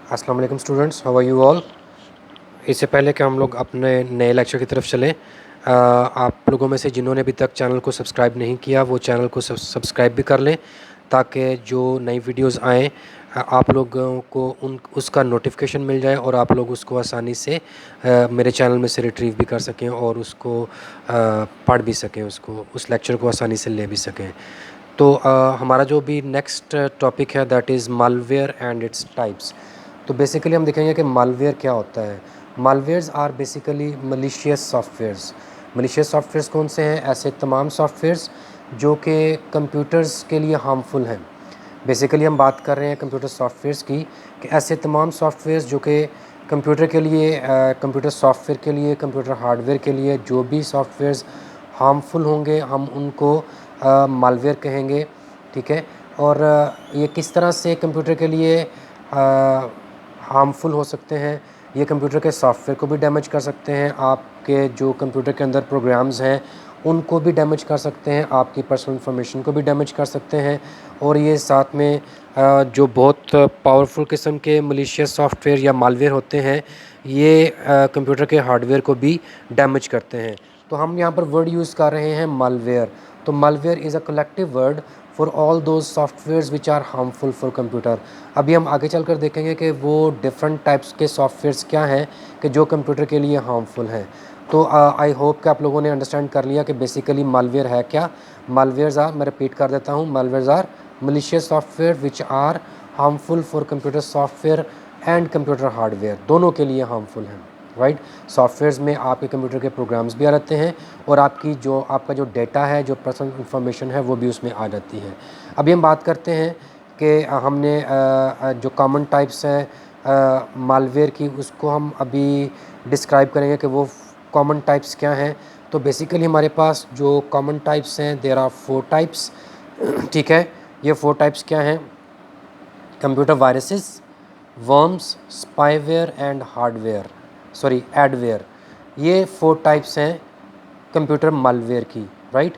अस्सलाम वालेकुम students, how are you all. इससे पहले कि हम लोग अपने नए लेक्चर की तरफ चलें, आप लोगों में से जिन्होंने अभी तक चैनल को सब्सक्राइब नहीं किया वो चैनल को सब्सक्राइब भी कर लें ताकि जो नई वीडियोस आएँ आप लोगों को उन उसका नोटिफिकेशन मिल जाए और आप लोग उसको आसानी से मेरे चैनल में से रिट्रीव भी कर सकें और उसको पढ़ भी सकें, उसको उस लेक्चर को आसानी से ले भी सकें। तो हमारा जो भी नेक्स्ट टॉपिक है that is malware and it's types. तो बेसिकली हम देखेंगे कि मालवेयर क्या होता है। Malwares are basically malicious softwares. Malicious softwares कौन से हैं? ऐसे तमाम सॉफ्टवेयर्स जो कि कंप्यूटर्स के लिए हार्मफुल हैं। बेसिकली हम बात कर रहे हैं कंप्यूटर सॉफ्टवेयर्स की, कि ऐसे तमाम सॉफ्टवेयर्स जो कि कंप्यूटर के लिए कंप्यूटर सॉफ्टवेयर के लिए, कंप्यूटर हार्डवेयर के लिए जो भी सॉफ्टवेयर्स हार्मफुल होंगे हम उनको मालवेयर कहेंगे। ठीक है। और ये किस तरह से कंप्यूटर के लिए हार्मफुल हो सकते हैं? ये कंप्यूटर के सॉफ्टवेयर को भी डैमेज कर सकते हैं, आपके जो कंप्यूटर के अंदर प्रोग्राम्स हैं उनको भी डैमेज कर सकते हैं, आपकी पर्सनल इन्फॉर्मेशन को भी डैमेज कर सकते हैं। और ये साथ में जो बहुत पावरफुल किस्म के मलिशियस सॉफ्टवेयर या मालवेयर होते हैं ये कंप्यूटर के हार्डवेयर को भी डैमेज करते हैं। तो हम यहाँ पर वर्ड यूज़ कर रहे हैं मालवेयर। तो malware is a collective word for all those softwares which are harmful for computer. अभी हम आगे चलकर देखेंगे कि वो डिफरेंट टाइप्स के सॉफ्टवेयर्स क्या हैं कि जो कंप्यूटर के लिए हार्मफुल हैं। तो आई होप कि आप लोगों ने अंडरस्टैंड कर लिया कि बेसिकली मालवेयर है क्या। मालवेयर्स आर, मैं रिपीट कर देता हूँ, malwares are malicious software which are harmful for computer software and computer hardware, दोनों के लिए हार्मफुल हैं। राइट। सॉफ्टवेयर्स में आपके कंप्यूटर के प्रोग्राम्स भी आ जाते हैं और आपका जो डेटा है, जो पर्सनल इन्फॉर्मेशन है वो भी उसमें आ जाती है। अभी हम बात करते हैं कि हमने जो कॉमन टाइप्स हैं मालवेयर की उसको हम अभी डिस्क्राइब करेंगे कि वो कॉमन टाइप्स क्या हैं। तो बेसिकली हमारे पास जो कॉमन टाइप्स हैं देयर आर 4 टाइप्स। ठीक है। ये 4 टाइप्स क्या हैं? Computer viruses, worms, spyware and adware. ये 4 टाइप्स हैं कंप्यूटर मालवेयर की। राइट।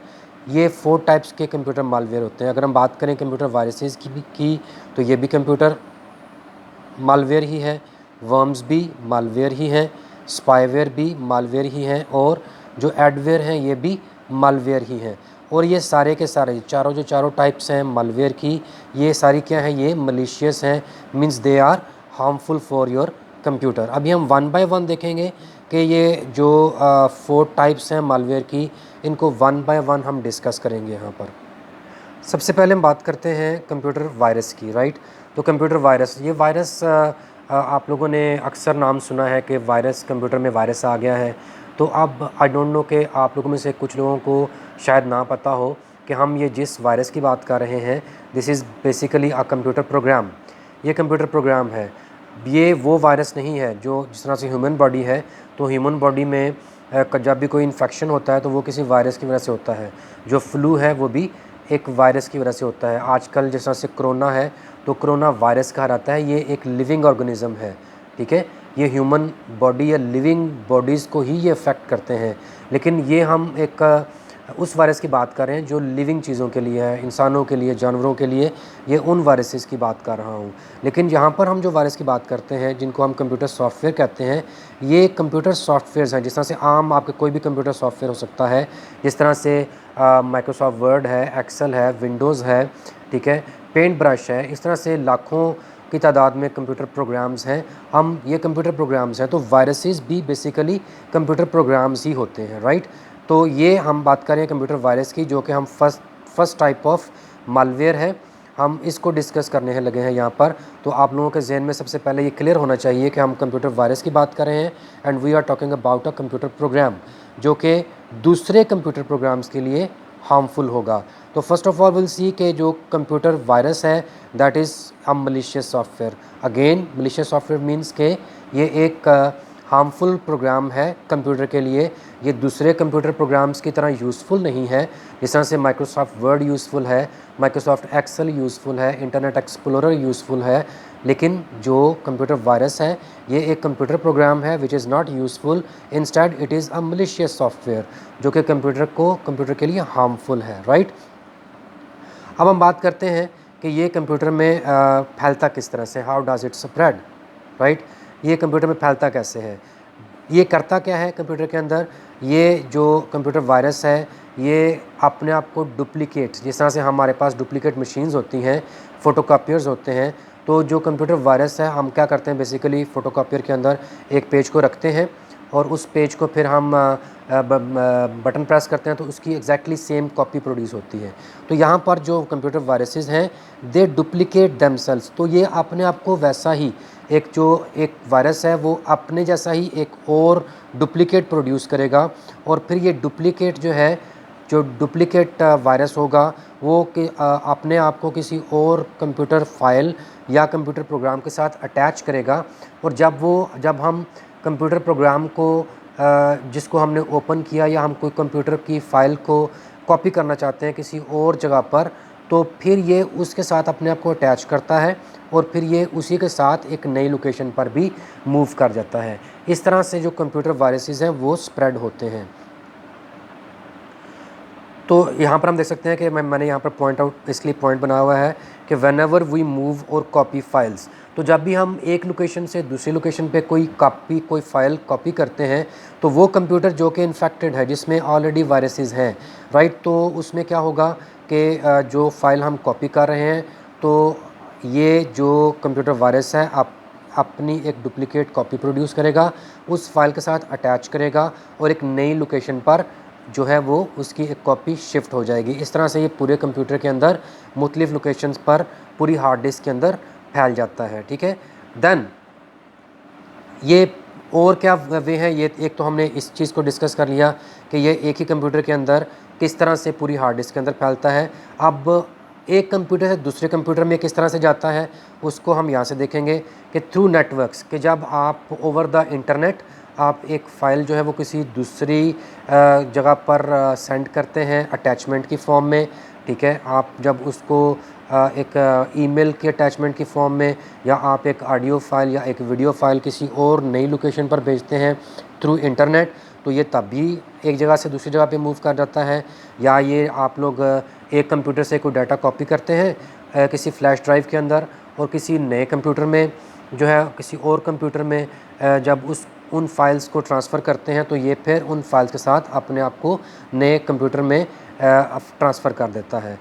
ये 4 टाइप्स के कंप्यूटर मालवेयर होते हैं। अगर हम बात करें कंप्यूटर वायरसेस की तो ये भी कंप्यूटर मालवेयर ही है, वर्म्स भी मालवेयर ही हैं, स्पाईवेयर भी मालवेयर ही हैं और जो एडवेयर हैं ये भी मालवेयर ही हैं। और ये सारे के सारे जो चारों टाइप्स हैं मालवेयर की, ये सारी क्या हैं? ये मलिशियस हैं, means they are harmful for your computer. अभी हम वन बाय वन देखेंगे कि ये जो 4 टाइप्स हैं मालवेयर की, इनको वन बाय वन हम डिस्कस करेंगे यहाँ पर। सबसे पहले हम बात करते हैं कंप्यूटर वायरस की। राइट। तो कंप्यूटर वायरस, ये वायरस आप लोगों ने अक्सर नाम सुना है कि वायरस, कंप्यूटर में वायरस आ गया है। तो अब आई डोंट नो कि आप लोगों में से कुछ लोगों को शायद ना पता हो कि हम ये जिस वायरस की बात कर रहे हैं this is basically a computer programme. ये कंप्यूटर प्रोग्राम है, ये वो वायरस नहीं है जो जिस तरह से ह्यूमन बॉडी है, तो ह्यूमन बॉडी में जब भी कोई इन्फेक्शन होता है तो वो किसी वायरस की वजह से होता है। जो फ्लू है वो भी एक वायरस की वजह से होता है। आजकल जिस तरह से कोरोना है तो कोरोना वायरस कहा जाता है, ये एक लिविंग ऑर्गेनिज्म है। ठीक है। ये ह्यूमन बॉडी या लिविंग बॉडीज़ को ही ये अफेक्ट करते हैं, लेकिन ये हम एक उस वायरस की बात कर रहे हैं जो लिविंग चीज़ों के लिए है, इंसानों के लिए, जानवरों के लिए। ये उन वायरसेस की बात कर रहा हूँ। लेकिन यहाँ पर हम जो वायरस की बात करते हैं जिनको हम कंप्यूटर सॉफ्टवेयर कहते हैं, ये कंप्यूटर सॉफ्टवेयर्स हैं। जिस तरह से आम आपके कोई भी कंप्यूटर सॉफ्टवेयर हो सकता है, जिस तरह से माइक्रोसॉफ्ट वर्ड है, एक्सेल है, विंडोज़ है, ठीक है, पेंट ब्रश है, इस तरह से लाखों की तादाद में कंप्यूटर प्रोग्राम्स हैं। हम ये कंप्यूटर प्रोग्राम्स हैं, तो वायरसेस भी बेसिकली कंप्यूटर प्रोग्राम्स ही होते हैं। राइट। तो ये हम बात कर रहे हैं कंप्यूटर वायरस की, जो कि हम फर्स्ट टाइप ऑफ मालवेयर है, हम इसको डिस्कस करने हैं लगे हैं यहाँ पर। तो आप लोगों के जहन में सबसे पहले ये क्लियर होना चाहिए कि हम कंप्यूटर वायरस की बात कर रहे हैं and we are talking about a computer program जो कि दूसरे कंप्यूटर प्रोग्राम्स के लिए हार्मफुल होगा। तो first of all will see कि जो कंप्यूटर वायरस है that is a malicious software. Again malicious software means के ये एक हार्मफुल प्रोग्राम है कंप्यूटर के लिए। ये दूसरे कंप्यूटर प्रोग्राम्स की तरह यूज़फुल नहीं है। जिस तरह से माइक्रोसॉफ्ट वर्ड यूज़फुल है, माइक्रोसॉफ्ट एक्सेल यूज़फुल है, इंटरनेट एक्सप्लोरर यूज़फुल है, लेकिन जो कंप्यूटर वायरस है ये एक कंप्यूटर प्रोग्राम है which is not useful, instead it is a malicious software जो कि कंप्यूटर के लिए हार्मफुल है। राइट। अब हम बात करते हैं कि ये कंप्यूटर में फैलता किस तरह से, how does it spread. Right. ये कंप्यूटर में फैलता कैसे है, ये करता क्या है कंप्यूटर के अंदर, ये जो कंप्यूटर वायरस है ये अपने आप को डुप्लीकेट, जिस तरह से हमारे पास डुप्लीकेट मशीन्स होती हैं, फ़ोटोकॉपियर्स होते हैं, तो जो कंप्यूटर वायरस है हम क्या करते हैं बेसिकली फ़ोटोकॉपियर के अंदर एक पेज को रखते हैं और उस पेज को फिर हम बटन प्रेस करते हैं तो उसकी एग्जैक्टली सेम कॉपी प्रोड्यूस होती है। तो यहाँ पर जो कंप्यूटर वायरसेस हैं दे डुप्लीकेट देमसेल्व्स, तो ये अपने आप को वैसा ही एक वायरस है वो अपने जैसा ही एक और डुप्लीकेट प्रोड्यूस करेगा और फिर ये डुप्लीकेट जो डुप्लीकेट वायरस होगा वो अपने आप को किसी और कंप्यूटर फाइल या कंप्यूटर प्रोग्राम के साथ अटैच करेगा और जब हम कंप्यूटर प्रोग्राम को जिसको हमने ओपन किया या हम कोई कंप्यूटर की फ़ाइल को कॉपी करना चाहते हैं किसी और जगह पर, तो फिर ये उसके साथ अपने आप को अटैच करता है और फिर ये उसी के साथ एक नई लोकेशन पर भी मूव कर जाता है। इस तरह से जो कंप्यूटर वायरसेस हैं वो स्प्रेड होते हैं। तो यहाँ पर हम देख सकते हैं कि मैंने यहाँ पर पॉइंट बनाया हुआ है कि व्हेनेवर वी मूव और कॉपी फाइल्स, तो जब भी हम एक लोकेशन से दूसरी लोकेशन पे कोई फ़ाइल कॉपी करते हैं तो वो कंप्यूटर जो कि इन्फेक्टेड है जिसमें ऑलरेडी वायरसेस हैं, राइट, तो उसमें क्या होगा कि जो फ़ाइल हम कॉपी कर रहे हैं तो ये जो कंप्यूटर वायरस है अपनी एक डुप्लीकेट कॉपी प्रोड्यूस करेगा, उस फाइल के साथ अटैच करेगा और एक नई लोकेशन पर जो है वो उसकी एक कॉपी शिफ्ट हो जाएगी। इस तरह से ये पूरे कंप्यूटर के अंदर मुख्तलिफ़ लोकेशंस पर पूरी हार्ड डिस्क के अंदर फैल जाता है, ठीक है। देन ये और क्या वे हैं, ये एक तो हमने इस चीज़ को डिस्कस कर लिया कि ये एक ही कंप्यूटर के अंदर किस तरह से पूरी हार्ड डिस्क के अंदर फैलता है। अब एक कंप्यूटर से दूसरे कंप्यूटर में किस तरह से जाता है उसको हम यहाँ से देखेंगे कि थ्रू नेटवर्क्स, कि जब आप ओवर द इंटरनेट आप एक फ़ाइल जो है वो किसी दूसरी जगह पर सेंड करते हैं अटैचमेंट की फॉर्म में, ठीक है। आप जब उसको एक ईमेल के अटैचमेंट की फॉर्म में या आप एक ऑडियो फाइल या एक वीडियो फाइल किसी और नई लोकेशन पर भेजते हैं थ्रू इंटरनेट, तो ये तब भी एक जगह से दूसरी जगह पे मूव कर जाता है। या ये आप लोग एक कंप्यूटर से कोई डाटा कॉपी करते हैं किसी फ्लैश ड्राइव के अंदर और किसी नए कंप्यूटर में जो है किसी और कंप्यूटर में जब उन फाइल्स को ट्रांसफ़र करते हैं तो ये फिर उन फाइल्स के साथ अपने आप को नए कंप्यूटर में ट्रांसफ़र कर देता है।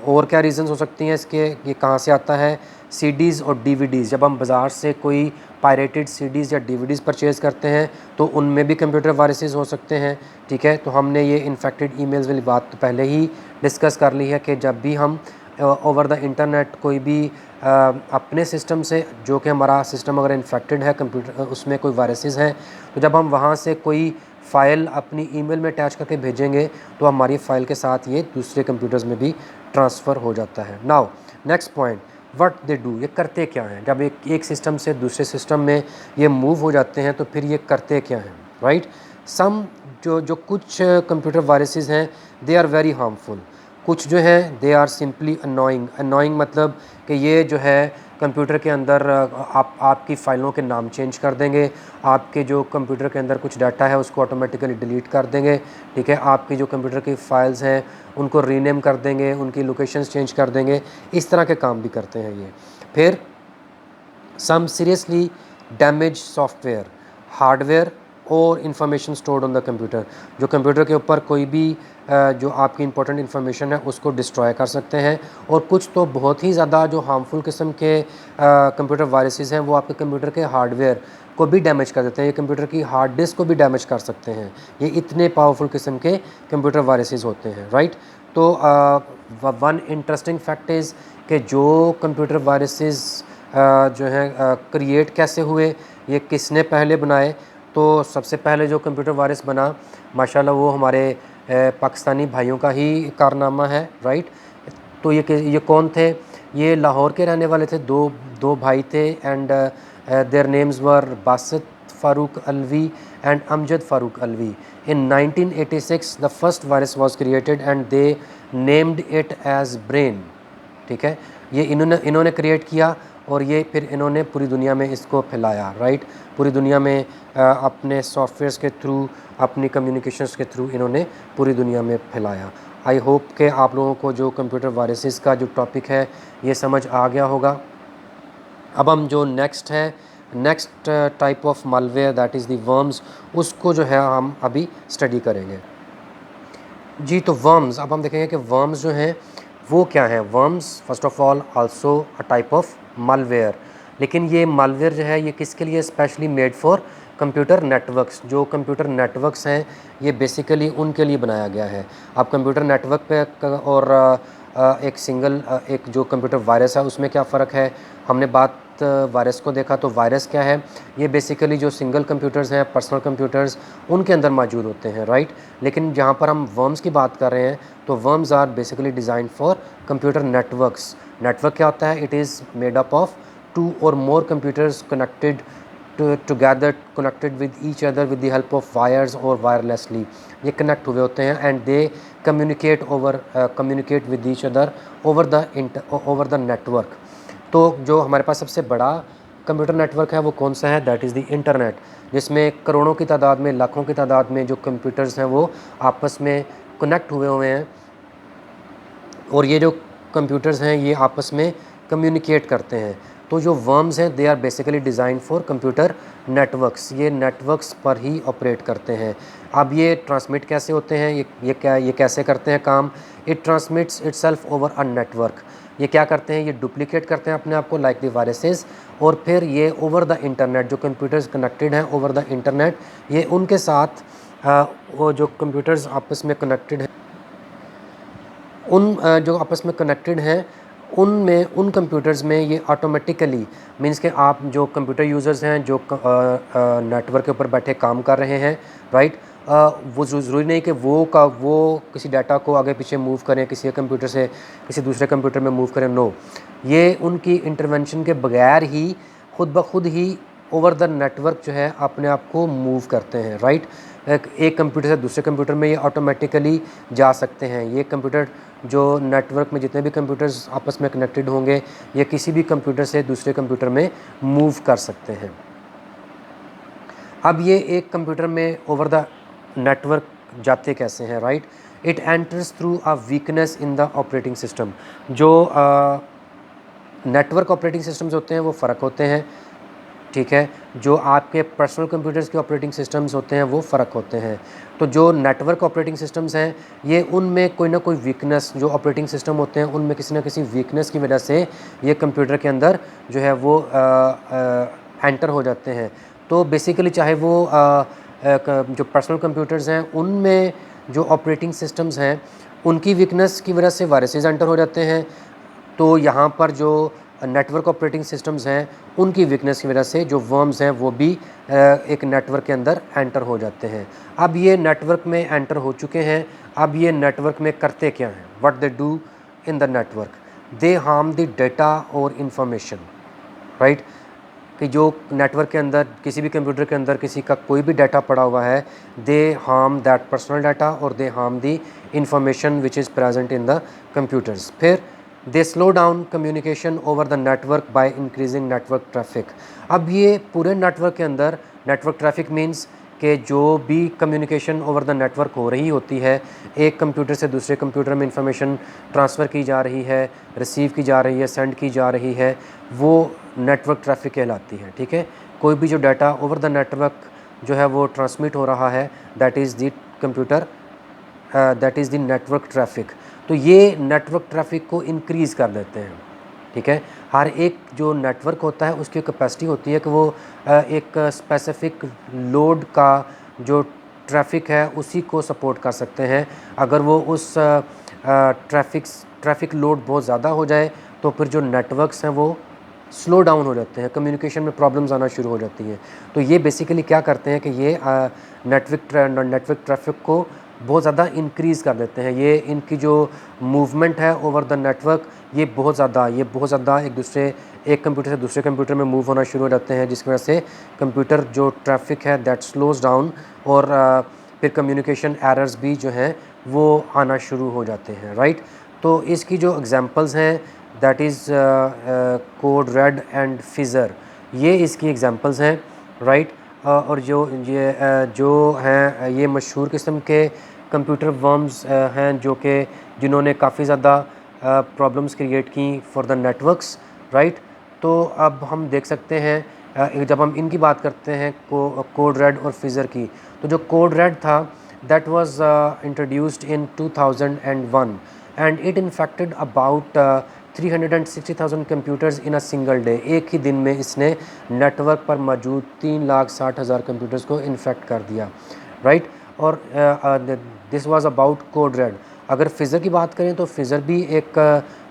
और क्या रीज़न्स हो सकती हैं इसके, ये कहाँ से आता है, सीडीज़ और डीवीडीज़, जब हम बाज़ार से कोई पायरेटेड सीडीज़ या डीवीडीज़ परचेज़ करते हैं तो उनमें भी कंप्यूटर वायरसेस हो सकते हैं, ठीक है। तो हमने ये इन्फेक्टेड ईमेल्स वाली बात तो पहले ही डिस्कस कर ली है कि जब भी हम ओवर द इंटरनेट कोई भी अपने सिस्टम से, जो कि हमारा सिस्टम अगर इन्फेक्टेड है कंप्यूटर उसमें कोई वायरसेस हैं, तो जब हम वहाँ से कोई फ़ाइल अपनी ईमेल में अटैच करके भेजेंगे तो हमारी फ़ाइल के साथ ये दूसरे कंप्यूटर्स में भी ट्रांसफ़र हो जाता है। Now next point, what they do, ये करते क्या हैं। जब एक सिस्टम से दूसरे सिस्टम में ये मूव हो जाते हैं तो फिर ये करते क्या हैं, राइट। सम जो कुछ कंप्यूटर वायरसेस हैं दे आर वेरी हार्मफुल, कुछ जो है दे आर सिंपली अनोइंग मतलब कि ये जो है कंप्यूटर के अंदर आपकी फ़ाइलों के नाम चेंज कर देंगे, आपके जो कंप्यूटर के अंदर कुछ डाटा है उसको ऑटोमेटिकली डिलीट कर देंगे, ठीक है। आपकी जो कंप्यूटर की फ़ाइल्स हैं उनको रीनेम कर देंगे, उनकी लोकेशंस चेंज कर देंगे, इस तरह के काम भी करते हैं ये। फिर सम सीरियसली डैमेज सॉफ्टवेयर, हार्डवेयर और information stored on the computer, जो कंप्यूटर के ऊपर कोई भी जो आपकी इंपॉर्टेंट इन्फॉर्मेशन है उसको डिस्ट्रॉय कर सकते हैं। और कुछ तो बहुत ही ज़्यादा जो हार्मफुल किस्म के कंप्यूटर वायरसेस हैं वो आपके कंप्यूटर के हार्डवेयर को भी डैमेज कर देते हैं, ये कंप्यूटर की हार्ड डिस्क को भी डैमेज कर सकते हैं। ये इतने पावरफुल किस्म के कंप्यूटर वायरसेस होते हैं, राइट। तो वन इंटरेस्टिंग फैक्ट इज़ कि जो कंप्यूटर वायरसेस जो हैं क्रिएट कैसे हुए, ये किसने पहले बनाए, तो सबसे पहले जो कंप्यूटर वायरस बना माशाल्लाह वो हमारे पाकिस्तानी भाइयों का ही कारनामा है, राइट। तो ये कौन थे, ये लाहौर के रहने वाले थे, दो भाई थे and their names were Basit Farooq Alvi and Amjad Farooq Alvi. In 1986 the first virus was created and they named it as brain, ठीक है। ये इन्होंने क्रिएट किया और ये फिर इन्होंने पूरी दुनिया में इसको फैलाया, राइट। पूरी दुनिया में अपने सॉफ्टवेयर्स के थ्रू, अपनी कम्युनिकेशंस के थ्रू इन्होंने पूरी दुनिया में फैलाया। आई होप कि आप लोगों को जो कंप्यूटर वायरसेस का जो टॉपिक है ये समझ आ गया होगा। अब हम जो नेक्स्ट है next type of malware that is the worms, उसको जो है हम अभी स्टडी करेंगे। जी, तो वर्म्स, अब हम देखेंगे कि वर्म्स जो हैं वो क्या हैं। Worms first of all also a type of malware, लेकिन ये मालवेयर जो है ये किसके लिए specially made for computer networks. जो कंप्यूटर नेटवर्क्स हैं ये बेसिकली उनके लिए बनाया गया है। आप कंप्यूटर नेटवर्क पे और एक सिंगल एक जो कंप्यूटर वायरस है उसमें क्या फ़र्क है। हमने बात वायरस को देखा, तो वायरस क्या है, ये बेसिकली जो सिंगल कंप्यूटर्स हैं, पर्सनल कंप्यूटर्स, उनके अंदर मौजूद होते हैं, राइट। लेकिन जहाँ पर हम वर्म्स की बात कर रहे हैं तो worms are basically design for computer networks. Network क्या होता है, it is made up of 2 और more computers connected together, connected with each other with the help of wires or wirelessly। ये कनेक्ट हुए होते हैं and they communicate with each other over the network. तो जो हमारे पास सबसे बड़ा कंप्यूटर नेटवर्क है वो कौन सा है, दैट इज़ द इंटरनेट, जिसमें करोड़ों की तादाद में, लाखों की तादाद में जो कंप्यूटर्स हैं वो आपस में कनेक्ट हुए हैं और ये जो कंप्यूटर्स हैं ये आपस में कम्युनिकेट करते हैं। तो जो वर्म्स हैं they are basically design for computer networks, ये नेटवर्क्स पर ही ऑपरेट करते हैं। अब ये ट्रांसमिट कैसे होते हैं, ये कैसे करते हैं काम। It transmits itself over a network. ये क्या करते हैं, ये डुप्लीकेट करते हैं अपने आप को लाइक द वायरसेस, और फिर ये ओवर द इंटरनेट, जो कंप्यूटर्स कनेक्टेड हैं ओवर द इंटरनेट, ये उनके साथ वो जो कंप्यूटर्स आपस में कनेक्टेड हैं जो आपस में कनेक्टेड हैं उनमें, उन कंप्यूटर्स में ये ऑटोमेटिकली मींस कि आप जो कंप्यूटर यूज़र्स हैं जो नेटवर्क के ऊपर बैठे काम कर रहे हैं, राइट, वो ज़रूरी नहीं कि वो किसी डाटा को आगे पीछे मूव करें, किसी कंप्यूटर से किसी दूसरे कंप्यूटर में मूव करें, नो, ये उनकी इंटरवेंशन के बगैर ही खुद ब खुद ही ओवर द नेटवर्क जो है अपने आप को मूव करते हैं, राइट। एक कंप्यूटर से दूसरे कंप्यूटर में ये ऑटोमेटिकली जा सकते हैं। ये कंप्यूटर जो नेटवर्क में जितने भी कंप्यूटर्स आपस में कनेक्टेड होंगे ये किसी भी कंप्यूटर से दूसरे कंप्यूटर में मूव कर सकते हैं। अब ये एक कंप्यूटर में ओवर द नेटवर्क जाते कैसे हैं, right. It enters through a weakness in the operating system. जो नेटवर्क ऑपरेटिंग सिस्टम्स होते हैं वो फ़र्क होते हैं, ठीक है। जो आपके पर्सनल कंप्यूटर्स के ऑपरेटिंग सिस्टम्स होते हैं वो फ़र्क होते हैं। तो जो नेटवर्क ऑपरेटिंग सिस्टम्स हैं ये उनमें कोई ना कोई वीकनेस, जो ऑपरेटिंग सिस्टम होते हैं उनमें किसी ना किसी वीकनेस की वजह से ये कंप्यूटर के अंदर जो है वो एंटर हो जाते हैं। तो बेसिकली चाहे वो जो पर्सनल कंप्यूटर्स हैं उनमें जो ऑपरेटिंग सिस्टम्स हैं उनकी वीकनेस की वजह से वायरसेस एंटर हो जाते हैं। तो यहाँ पर जो नेटवर्क ऑपरेटिंग सिस्टम्स हैं उनकी वीकनेस की वजह से जो वर्म्स हैं वो भी एक नेटवर्क के अंदर एंटर हो जाते हैं। अब ये नेटवर्क में एंटर हो चुके हैं, अब ये नेटवर्क में करते क्या हैं, what they do in the network, they harm the data और इंफॉर्मेशन, राइट। कि जो नेटवर्क के अंदर किसी भी कंप्यूटर के अंदर किसी का कोई भी डाटा पड़ा हुआ है, they harm that personal data और they harm the information which is present in the computers. फिर they slow down communication over the network by increasing network traffic. अब ये पूरे नेटवर्क के अंदर नेटवर्क ट्रैफिक मीन्स कि जो भी कम्युनिकेशन ओवर द नेटवर्क हो रही होती है, एक कंप्यूटर से दूसरे कंप्यूटर में इंफॉर्मेशन ट्रांसफ़र की जा रही है, रिसीव की जा रही है, सेंड की जा रही है, वो नेटवर्क ट्रैफिक कहलाती है, ठीक है। कोई भी जो डाटा ओवर द नेटवर्क जो है वो ट्रांसमिट हो रहा है that is the computer that is the network traffic. तो ये नेटवर्क ट्रैफिक को इंक्रीज़ कर देते हैं, ठीक है। हर एक जो नेटवर्क होता है उसकी कैपेसिटी होती है कि वो एक स्पेसिफिक लोड का जो ट्रैफिक है उसी को सपोर्ट कर सकते हैं। अगर वो उस ट्रैफिक लोड बहुत ज़्यादा हो जाए तो फिर जो नेटवर्क्स हैं वो स्लो डाउन हो जाते हैं, कम्युनिकेशन में प्रॉब्लम्स आना शुरू हो जाती हैं। तो ये बेसिकली क्या करते हैं कि ये नेटवर्क ट्रैफिक को बहुत ज़्यादा इंक्रीज़ कर देते हैं। ये इनकी जो मूवमेंट है ओवर द नेटवर्क ये बहुत ज़्यादा एक कंप्यूटर से दूसरे कंप्यूटर में मूव होना शुरू हो जाते हैं, जिसकी वजह से कंप्यूटर जो ट्रैफिक है दैट स्लोज डाउन और फिर कम्युनिकेशन एरर्स भी जो हैं वो आना शुरू हो जाते हैं, राइट। तो इसकी जो एग्जांपल्स हैं that is Code Red and फिज़र, ये इसकी एग्जांपल्स हैं, राइट। और जो हैं ये मशहूर किस्म के कंप्यूटर वर्म्स हैं जिन्होंने काफ़ी ज़्यादा प्रॉब्लम्स क्रिएट की फॉर द नेटवर्क्स, राइट। तो अब हम देख सकते हैं जब हम इनकी बात करते हैं कोड रेड और फिज़र की, तो जो कोड रेड था that was introduced in 2001 and it infected about 360,000 computers in a single day. एक ही दिन में इसने नेटवर्क पर मौजूद 3,60,000 कंप्यूटर्स को इन्फेक्ट कर दिया, राइट। और this was about code red. अगर फिज़र की बात करें तो फिज़र भी एक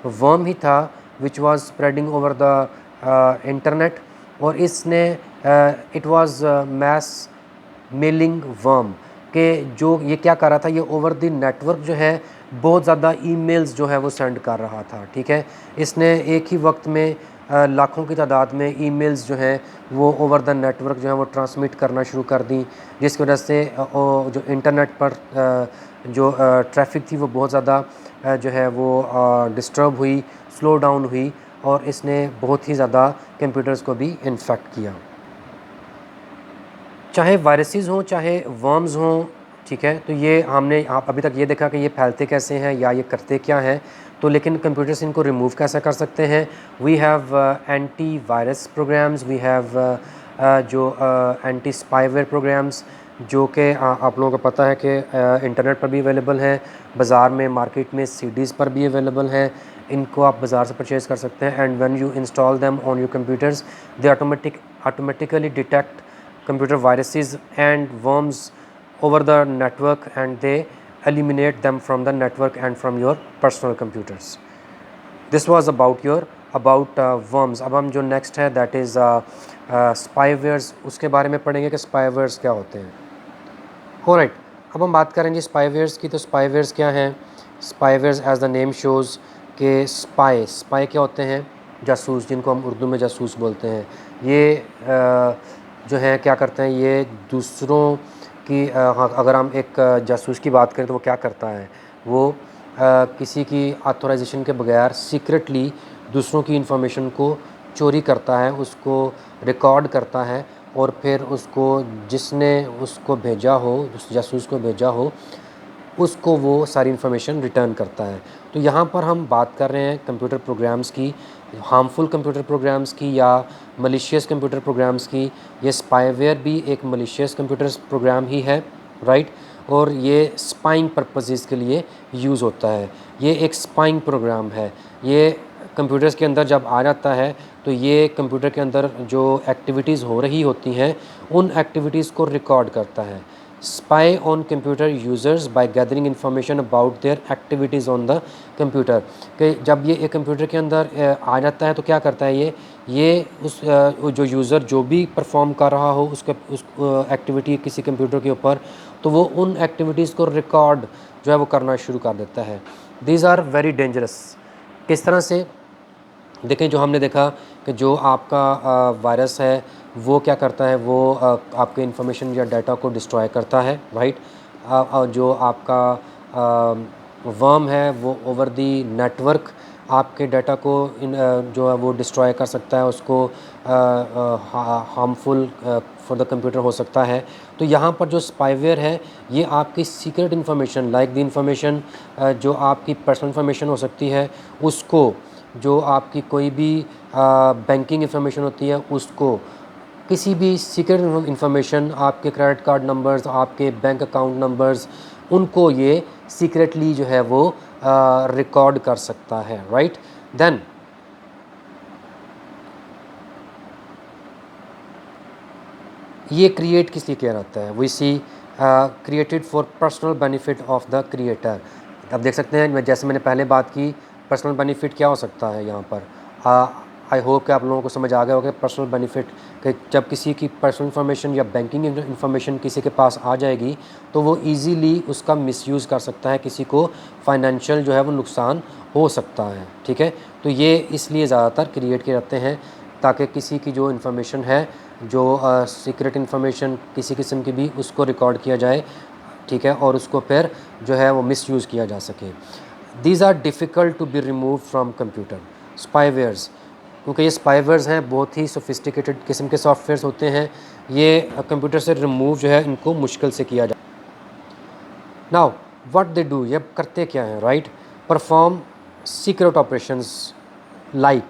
वर्म ही था which was spreading over the internet, और इसने it was mass mailing worm के जो ये क्या कर रहा था, ये ओवर द नेटवर्क जो है बहुत ज़्यादा ईमेल्स जो है वो सेंड कर रहा था, ठीक है। इसने एक ही वक्त में लाखों की तादाद में ईमेल्स जो है वो ओवर द नेटवर्क जो है वो ट्रांसमिट करना शुरू कर दी, जिसकी वजह से जो इंटरनेट पर जो ट्रैफिक थी वो बहुत ज़्यादा जो है वो डिस्टर्ब हुई, स्लो डाउन हुई, और इसने बहुत ही ज़्यादा कंप्यूटर्स को भी इन्फेक्ट किया। चाहे वायरसेस हों चाहे वर्म्स हों, ठीक है, तो ये हमने आप अभी तक ये देखा कि ये फैलते कैसे हैं या ये करते क्या हैं, तो लेकिन कंप्यूटर्स इनको रिमूव कैसे कर सकते हैं। We have anti virus programs, we have जो एंटी स्पाईवेयर प्रोग्राम्स, जो कि आप लोगों को पता है कि इंटरनेट पर भी अवेलेबल हैं, बाज़ार में मार्केट में सीडीज़ पर भी अवेलेबल हैं, इनको आप बाज़ार से परचेज़ कर सकते हैं। And when you install them on your computers they automatically detect computer viruses and worms over the network, and they eliminate them from the network and from your personal computers. This was about worms. अब हम जो next है that is spywares, उसके बारे में पढ़ेंगे कि spywares क्या होते हैं। Alright, अब हम बात करेंगे spywares की। तो spywares क्या हैं? Spywares as the name shows कि spy क्या होते हैं? जासूस, जिनको हम उर्दू में जासूस बोलते हैं। ये जो है क्या करते हैं, ये दूसरों की अगर हम एक जासूस की बात करें तो वो क्या करता है, वो किसी की ऑथराइजेशन के बगैर सीक्रेटली दूसरों की इंफॉर्मेशन को चोरी करता है, उसको रिकॉर्ड करता है, और फिर उसको जिसने उसको भेजा हो, उस जासूस को भेजा हो, उसको वो सारी इन्फॉर्मेशन रिटर्न करता है। तो यहाँ पर हम बात कर रहे हैं कंप्यूटर प्रोग्राम्स की, हार्मफुल कंप्यूटर प्रोग्राम्स की या मलिशियस कंप्यूटर प्रोग्राम्स की। ये स्पाईवेयर भी एक मलिशियस कंप्यूटर प्रोग्राम ही है, राइट, और ये स्पाइंग पर्पसेस के लिए यूज़ होता है। ये एक स्पाइंग प्रोग्राम है। ये कंप्यूटर्स के अंदर जब आ जाता है तो ये कंप्यूटर के अंदर जो एक्टिविटीज़ हो रही होती हैं उन एक्टिविटीज़ को रिकॉर्ड करता है। Spy on computer users by gathering information about their activities on the computer, कि जब ये एक कंप्यूटर के अंदर आ जाता है तो क्या करता है, ये उस जो यूज़र जो भी परफॉर्म कर रहा हो उस एक्टिविटी किसी कंप्यूटर के ऊपर, तो वो उन एक्टिविटीज़ को रिकॉर्ड जो है वो करना शुरू कर देता है। These are very dangerous. किस तरह से? देखें, जो हमने देखा कि जो आपका वायरस है वो क्या करता है, वो आपके इंफॉर्मेशन या डाटा को डिस्ट्रॉय करता है, राइट। जो आपका वर्म है वो ओवर दी नेटवर्क आपके डाटा को जो है वो डिस्ट्रॉय कर सकता है, उसको हार्मफुल फॉर द कंप्यूटर हो सकता है। तो यहाँ पर जो स्पाईवेयर है ये आपकी secret information like the information जो आपकी पर्सनल इन्फॉर्मेशन हो सकती है, उसको, जो आपकी कोई भी बैंकिंग इन्फॉर्मेशन होती है उसको, किसी भी सीक्रेट इन्फॉर्मेशन, आपके क्रेडिट कार्ड नंबर्स, आपके बैंक अकाउंट नंबर्स, उनको ये सीक्रेटली जो है वो रिकॉर्ड कर सकता है, राइट। देन ये क्रिएट किस लिए किया जाता है? We see created for personal benefit of the creator. अब देख सकते हैं, जैसे मैंने पहले बात की, पर्सनल बेनिफिट क्या हो सकता है यहाँ पर। आई होप कि आप लोगों को समझ आ गया होगा पर्सनल बेनिफिट, कि जब किसी की पर्सनल इन्फॉर्मेशन या बैंकिंग इन्फॉर्मेशन किसी के पास आ जाएगी तो वो इजीली उसका मिसयूज़ कर सकता है, किसी को फाइनेंशियल जो है वो नुकसान हो सकता है, ठीक है। तो ये इसलिए ज़्यादातर क्रिएट किए जाते हैं ताकि किसी की जो इन्फॉर्मेशन है, जो सीक्रेट इन्फॉर्मेशन किसी किस्म की भी, उसको रिकॉर्ड किया जाए, ठीक है, और उसको फिर जो है वो मिसयूज़ किया जा सके। These are difficult to be remove from computer spywares, क्योंकि ये स्पाईवेयर्स हैं, बहुत ही सोफिस्टिकेटेड किस्म के सॉफ्टवेयर्स होते हैं, ये कंप्यूटर से रिमूव जो है इनको मुश्किल से किया जाए। नाउ व्हाट दे डू, ये करते क्या हैं, right. Perform secret operations like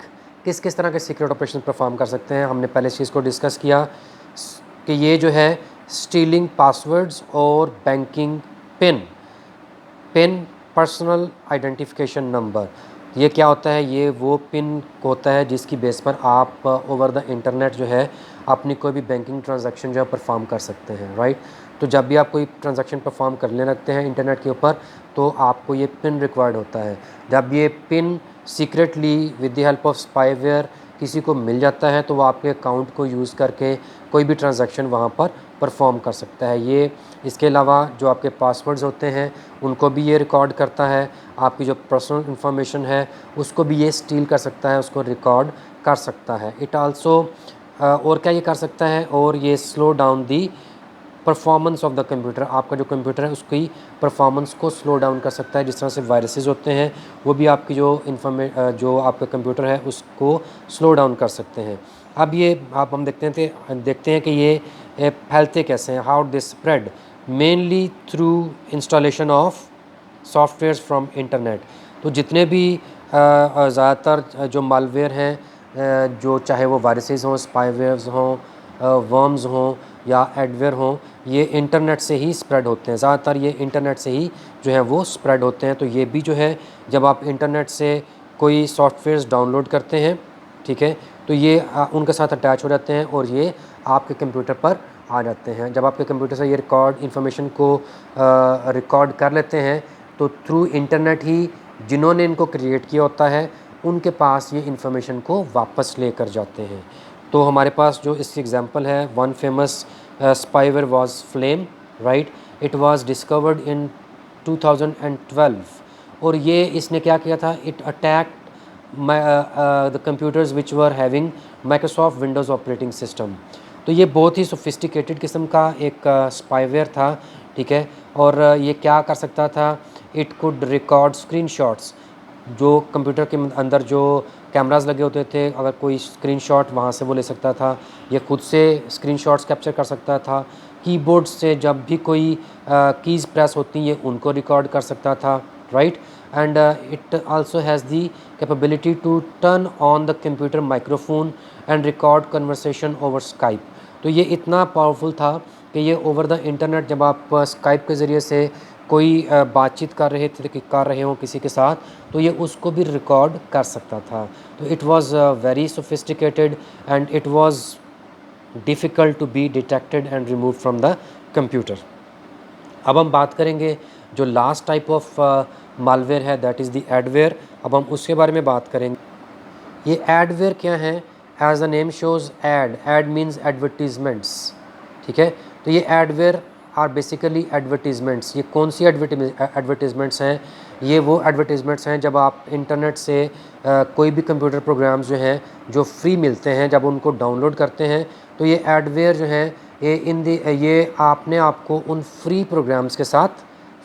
किस किस तरह के सीक्रेट ऑपरेशन परफॉर्म कर सकते हैं। हमने पहले इस चीज़ को डिस्कस किया कि ये जो है स्टीलिंग पासवर्ड्स और banking pin personal identification number, ये क्या होता है? ये वो पिन होता है जिसकी बेस पर आप ओवर द इंटरनेट जो है अपनी कोई भी बैंकिंग ट्रांजैक्शन जो है परफॉर्म कर सकते हैं, राइट। तो जब भी आप कोई ट्रांजैक्शन परफॉर्म करने लगते हैं इंटरनेट के ऊपर, तो आपको ये पिन रिक्वायर्ड होता है। जब ये pin secretly with the help of spyware किसी को मिल जाता है, तो वो आपके अकाउंट को यूज़ करके कोई भी ट्रांजैक्शन वहाँ पर परफॉर्म कर सकता है। ये इसके अलावा जो आपके पासवर्ड्स होते हैं उनको भी ये रिकॉर्ड करता है, आपकी जो पर्सनल इंफॉर्मेशन है उसको भी ये स्टील कर सकता है, उसको रिकॉर्ड कर सकता है। इट आल्सो और क्या ये कर सकता है, और ये slow down the performance of the computer, आपका जो कंप्यूटर है उसकी परफॉर्मेंस को स्लो डाउन कर सकता है। जिस तरह से वायरसेस होते हैं वो भी आपकी जो जो आपका कंप्यूटर है उसको स्लो डाउन कर सकते हैं। अब ये हम देखते हैं कि ये फैलते कैसे हैं, how this spread mainly through installation of softwares from internet. तो जितने भी ज़्यादातर जो मालवेयर हैं, जो चाहे वो वायरसेस हों, स्पाईवेयर्स हों, वर्म्स हों या एडवेयर हों, ये इंटरनेट से ही स्प्रेड होते हैं। ज़्यादातर ये इंटरनेट से ही जो है वो स्प्रेड होते हैं। तो ये भी जो है जब आप इंटरनेट से कोई सॉफ्टवेयर्स डाउनलोड करते हैं, ठीक है, तो ये उनके साथ अटैच हो जाते हैं और ये आपके कंप्यूटर पर आ जाते हैं। जब आपके कंप्यूटर से ये इंफॉर्मेशन को रिकॉर्ड कर लेते हैं, तो थ्रू इंटरनेट ही जिन्होंने इनको क्रिएट किया होता है उनके पास ये इन्फॉर्मेशन को वापस लेकर जाते हैं। तो हमारे पास जो इसकी एग्जांपल है, one famous spyware was flame, right. It was discovered in 2012 और ये इसने क्या किया था, it attacked the computers which were having Microsoft Windows operating system. तो ये बहुत ही सोफिस्टिकेटेड किस्म का एक स्पाईवेयर था, ठीक है। और ये क्या कर सकता था, इट कुड रिकॉर्ड स्क्रीनशॉट्स, जो कंप्यूटर के अंदर जो कैमरास लगे होते थे, अगर कोई स्क्रीनशॉट वहाँ से वो ले सकता था, ये खुद से स्क्रीनशॉट्स कैप्चर कर सकता था। कीबोर्ड से जब भी कोई कीज़ प्रेस होती हैं उनको रिकॉर्ड कर सकता था, right. And it also has the capability to turn on the computer microphone and record conversation over Skype. तो ये इतना पावरफुल था कि ये ओवर द इंटरनेट जब आप स्काइप के ज़रिए से कोई बातचीत कर रहे हों किसी के साथ, तो ये उसको भी रिकॉर्ड कर सकता था। तो it was very sophisticated and it was difficult to be detected and remove from the computer. अब हम बात करेंगे जो लास्ट टाइप ऑफ मालवेयर है, दैट इज़ द एडवेयर। अब हम उसके बारे में बात करेंगे। ये एडवेयर क्या है? As the name shows, ad means advertisements, ठीक है। तो ये एडवेयर आर बेसिकली एडवर्टीज़मेंट्स। ये कौन सी एडवर्टीज़मेंट्स हैं? ये वो एडवर्टीज़मेंट्स हैं जब आप इंटरनेट से कोई भी कंप्यूटर प्रोग्राम्स जो हैं जो फ्री मिलते हैं, जब उनको डाउनलोड करते हैं, तो ये एडवेयर जो हैं ये आपने आपको उन फ्री प्रोग्राम्स के साथ,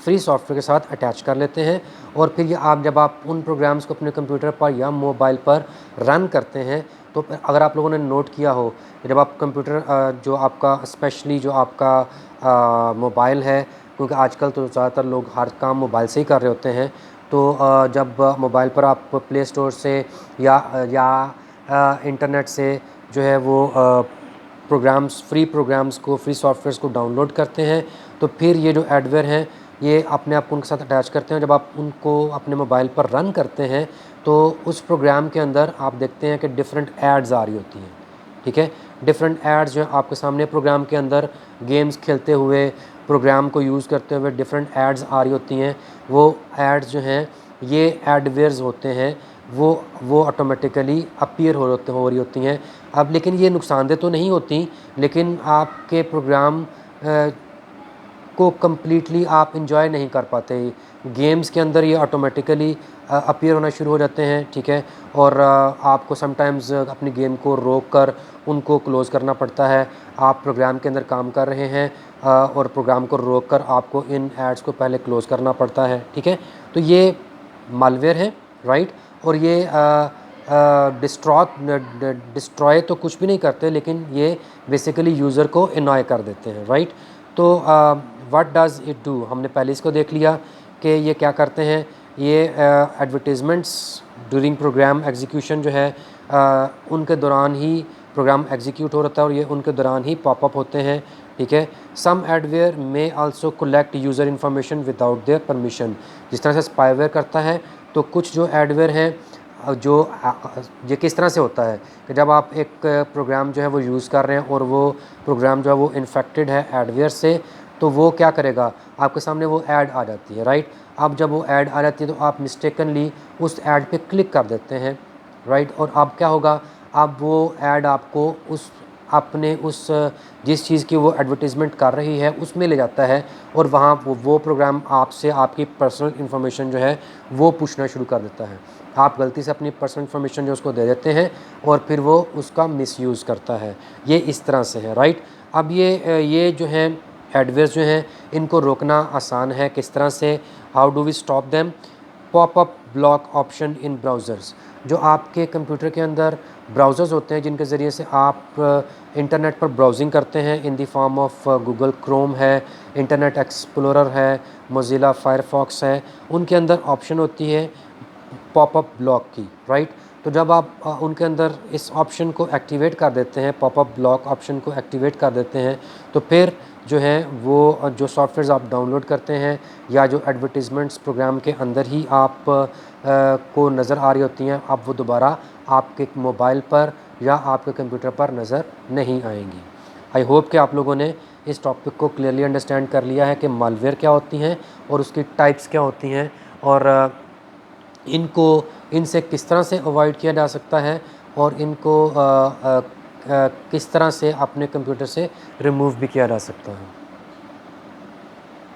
फ्री सॉफ्टवेयर के साथ अटैच कर लेते हैं। और फिर ये जब आप उन प्रोग्राम्स को अपने कंप्यूटर पर या मोबाइल पर रन करते हैं, तो अगर आप लोगों ने नोट किया हो, जब आप कंप्यूटर जो आपका स्पेशली जो आपका मोबाइल है, क्योंकि आजकल तो ज़्यादातर लोग हर काम मोबाइल से ही कर रहे होते हैं, तो जब मोबाइल पर आप प्ले स्टोर से या इंटरनेट से जो है वो फ्री प्रोग्राम्स को, फ्री सॉफ्टवेयर्स को डाउनलोड करते हैं, तो फिर ये जो एडवेयर हैं ये अपने आप को उनके साथ अटैच करते हैं। जब आप उनको अपने मोबाइल पर रन करते हैं, तो उस प्रोग्राम के अंदर आप देखते हैं कि डिफरेंट एड्स आ रही होती हैं, ठीक है। डिफरेंट एड्स जो है आपके सामने प्रोग्राम के अंदर गेम्स खेलते हुए, प्रोग्राम को यूज़ करते हुए डिफरेंट एड्स आ रही होती हैं। वो एड्स जो हैं ये एडवेयर्स होते हैं, वो ऑटोमेटिकली अपीयर हो रही होती हैं। अब लेकिन ये नुकसानदेह तो नहीं होती, लेकिन आपके प्रोग्राम को कम्प्लीटली आप इंजॉय नहीं कर पाते। गेम्स के अंदर ये ऑटोमेटिकली अपीयर होना शुरू हो जाते हैं, ठीक है। और आपको समटाइम्स अपनी गेम को रोक कर उनको क्लोज़ करना पड़ता है। आप प्रोग्राम के अंदर काम कर रहे हैं और प्रोग्राम को रोक कर आपको इन एड्स को पहले क्लोज़ करना पड़ता है, ठीक है। तो ये मालवेयर है, राइट। और ये डिस्ट्रॉय तो कुछ भी नहीं करते, लेकिन ये बेसिकली यूज़र को इनॉय कर देते हैं, राइट। तो व्हाट डज़ इट डू, हमने पहले इसको देख लिया कि ये क्या करते हैं। ये एडवर्टीज़मेंट्स ड्यूरिंग प्रोग्राम एग्जीक्यूशन जो है उनके दौरान ही प्रोग्राम एग्जीक्यूट हो रहा है और ये उनके दौरान ही पॉपअप होते हैं, ठीक है। सम एडवेयर में also collect user information without their permission. जिस तरह से स्पाईवेयर करता है, तो कुछ जो एडवेयर हैं जो ये किस तरह से होता है कि जब आप एक प्रोग्राम जो है वो यूज़ कर रहे हैं और वो प्रोग्राम जो है वो इन्फेक्टेड है एडवेयर से, तो वो क्या करेगा, आपके सामने वो ऐड आ जाती है, राइट। अब जब वो ऐड आ जाती है तो आप मिस्टेकनली उस ऐड पे क्लिक कर देते हैं, राइट। और अब क्या होगा, अब वो ऐड आपको उस अपने उस जिस चीज़ की वो एडवर्टीज़मेंट कर रही है उसमें ले जाता है और वहाँ वो प्रोग्राम आपसे आपकी पर्सनल इन्फॉर्मेशन जो है वो पूछना शुरू कर देता है। आप गलती से अपनी पर्सनल इन्फॉर्मेशन जो उसको दे देते हैं और फिर वो उसका मिसयूज़ करता है। ये इस तरह से है, राइट। अब ये जो हैं एडवेयर्स जो हैं, इनको रोकना आसान है। किस तरह से, how do we stop them? Popup block option in browsers. जो आपके कंप्यूटर के अंदर ब्राउज़र्स होते हैं जिनके ज़रिए से आप इंटरनेट पर ब्राउजिंग करते हैं, in the form of Google Chrome है, इंटरनेट एक्सप्लोरर है, मोज़िला फायरफॉक्स है, उनके अंदर ऑप्शन होती है पॉपअप ब्लॉक की, राइट। तो जब आप उनके अंदर इस ऑप्शन को एक्टिवेट कर देते हैं, पॉपअप ब्लॉक ऑप्शन को एक्टिवेट कर देते हैं, तो फिर जो है वो जो सॉफ्टवेयर्स आप डाउनलोड करते हैं या जो एडवर्टीज़मेंट्स प्रोग्राम के अंदर ही आप को नज़र आ रही होती हैं, अब वो दोबारा आपके मोबाइल पर या आपके कंप्यूटर पर नज़र नहीं आएंगी। आई होप कि आप लोगों ने इस टॉपिक को क्लियरली अंडरस्टैंड कर लिया है कि मालवेयर क्या होती हैं और उसकी टाइप्स क्या होती हैं और इनसे किस तरह से अवॉइड किया जा सकता है और इनको किस तरह से अपने कंप्यूटर से रिमूव भी किया जा सकता है।